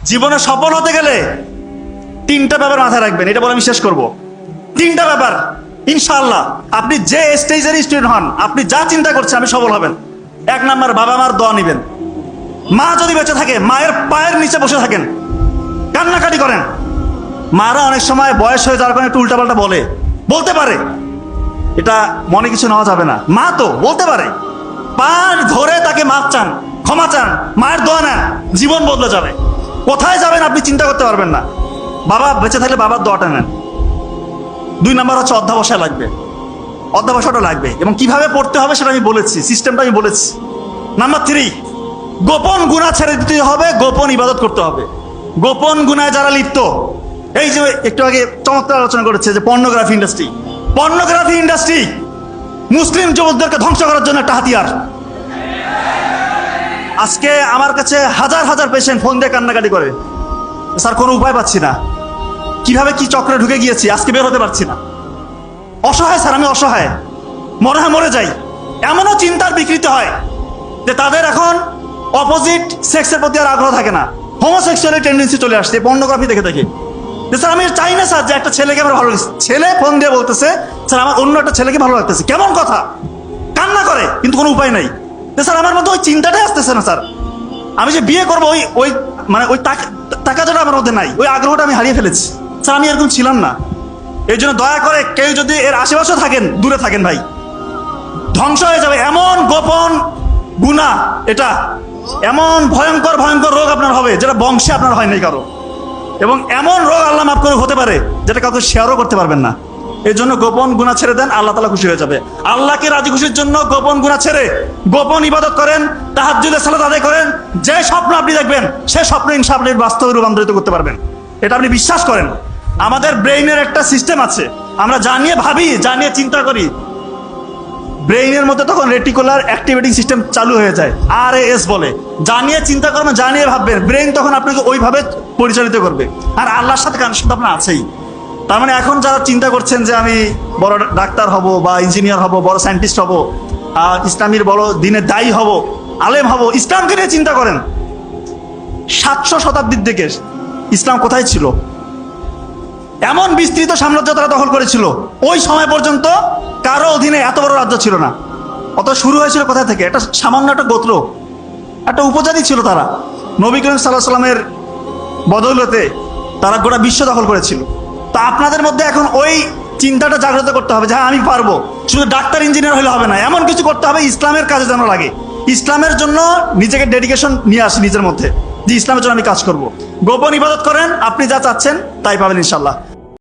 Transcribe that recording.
জীবনে সফল হতে গেলে তিনটা ব্যাপার মাথায় রাখবেন, এটা বলে আমি শেষ করব। তিনটা ব্যাপার ইনশাআল্লাহ, আপনি যে স্টেজের স্টুডেন্ট হন, আপনি যা চিন্তা করছেন আপনি সফল হবেন। এক নাম্বার, বাবা মার দোয়া নিবেন। মা যদি বেঁচে থাকে মায়ের পায়ের নিচে বসে থাকেন, কান্নাকাটি করেন। মারা অনেক সময় বয়স হয়ে যাওয়ার কারণে একটু উল্টাপাল্টা বলতে পারে, এটা মনে কিছু নেওয়া যাবে না। মা তো বলতে পারে, পা ধরে তাকে মাপ চান, ক্ষমা চান, মায়ের দোয়া নেন, জীবন বদলে যাবে। কোথায় যাবেন আপনি চিন্তা করতে পারবেন না। বাবা বেঁচে থাকলে বাবার দোয়াটা নেন। দুই নাম্বার হচ্ছে অধ্যাবসায় লাগবে, অধ্যাবসায়টা লাগবে, এবং কিভাবে পড়তে হবে সেটা আমি বলেছি, সিস্টেমটা আমি বলেছি। নাম্বার 3, গোপন গুনাহ ছেড়ে দিতে হবে, গোপন ইবাদত করতে হবে। গোপন গুনায় যারা লিপ্ত, এই যে একটু আগে চমৎকার আলোচনা করেছে যে পর্নোগ্রাফি ইন্ডাস্ট্রি মুসলিম যুবকদেরকে ধ্বংস করার জন্য একটা হাতিয়ার। আজকে আমার কাছে হাজার হাজার পেশেন্ট ফোন দিয়ে কান্নাকাটি করে, স্যার কোনো উপায় পাচ্ছি না, কিভাবে কি চক্রে ঢুকে গিয়েছি, আজকে বের হতে পারছি না। অসহায় স্যার, আমি অসহায়, মনে হয় মরে যাই। এমনও চিন্তার বিকৃতি হয় যে তাদের এখন অপোজিট সেক্সের প্রতি আর আগ্রহ থাকে না, হোমোসেক্সুয়াল টেন্ডেন্সি চলে আসছে পর্নোগ্রাফি দেখে দেখে। স্যার আমি চাই না স্যার যে একটা ছেলেকে আমার ভালো লাগছে, ছেলে ফোন দিয়ে বলতেছে স্যার আমার অন্য একটা ছেলেকে ভালো লাগতেছে, কেমন কথা, কান্না করে কিন্তু কোনো উপায় নাই। স্যার আমার মধ্যে ওই চিন্তাটাই আসতেছে না স্যার, আমি যে বিয়ে করবো ওই মানে ওই টাকাটা আমার মধ্যে নাই, ওই আগ্রহটা আমি হারিয়ে ফেলেছি। স্যার আমি এরকম ছিলাম না। এই জন্য দয়া করে কেউ যদি এর আশেপাশে থাকেন দূরে থাকেন ভাই, ধ্বংস হয়ে যাবে। এমন গোপন গুনাহ এটা, এমন ভয়ঙ্কর ভয়ঙ্কর রোগ আপনার হবে যেটা বংশে আপনার হয় নাই কারো, এবং এমন রোগ আল্লাহ মাফ করে হতে পারে যেটা কাউকে শেয়ারও করতে পারবেন না। এই জন্য গোপন গুনাহ ছেড়ে দেন, আল্লাহ তাআলা খুশি হয়ে যাবে। আল্লাহকে রাজি খুশির জন্য গোপন গুনাহ ছেড়ে গোপন ইবাদত করেন, তাহাজ্জুদের সালাত আদায় করেন। যে স্বপ্ন আপনি দেখবেন সে স্বপ্ন ইনশাআল্লাহ বাস্তবে রূপান্তরিত করতে পারবেন, এটা আপনি বিশ্বাস করেন। আমাদের ব্রেইনের একটা সিস্টেম আছে, আমরা জানিয়ে ভাবি, জানিয়ে চিন্তা করি, ব্রেইনের মধ্যে তখন রেটিকুলার অ্যাক্টিভেটিং সিস্টেম চালু হয়ে যায়, RAS বলে। জানিয়ে চিন্তা করবেন, জানিয়ে ভাববেন, ব্রেইন তখন আপনাকে ওইভাবে পরিচালিত করবে। আর আল্লাহর সাথে কানেকশন আপনার আছেই। তার মানে এখন যারা চিন্তা করছেন যে আমি বড় ডাক্তার হব বা ইঞ্জিনিয়ার হব, বড় সায়েন্টিস্ট হব, ইসলামীর বড় দিনের দায়ী হব, আলেম হব, ইসলামকে নিয়ে চিন্তা করেন। 700 শতাব্দীর দিকে ইসলাম কোথায় ছিল? এমন বিস্তৃত সাম্রাজ্য তারা দখল করেছিল, ওই সময় পর্যন্ত কারো অধীনে এত বড় রাজ্য ছিল না। অত শুরু হয়েছিল কোথা থেকে? একটা সামান্য একটা গোত্র, একটা উপজাতি ছিল তারা। নবী করিম সাল্লাল্লাহু আলাইহি ওয়াসাল্লামের বদৌলতে তারা গোটা বিশ্ব দখল করেছিল। তো আপনাদের মধ্যে এখন ওই চিন্তাটা জাগ্রত করতে হবে যে হ্যাঁ আমি পারবো। শুধু ডাক্তার ইঞ্জিনিয়ার হলে হবে না, এমন কিছু করতে হবে ইসলামের কাজে যেন লাগে, ইসলামের জন্য নিজেকে ডেডিকেশন নিয়ে আসি নিজের মধ্যে, যে ইসলামের জন্য আমি কাজ করব। গোপন ইবাদত করেন, আপনি যা চাচ্ছেন তাই পাবেন ইনশাআল্লাহ।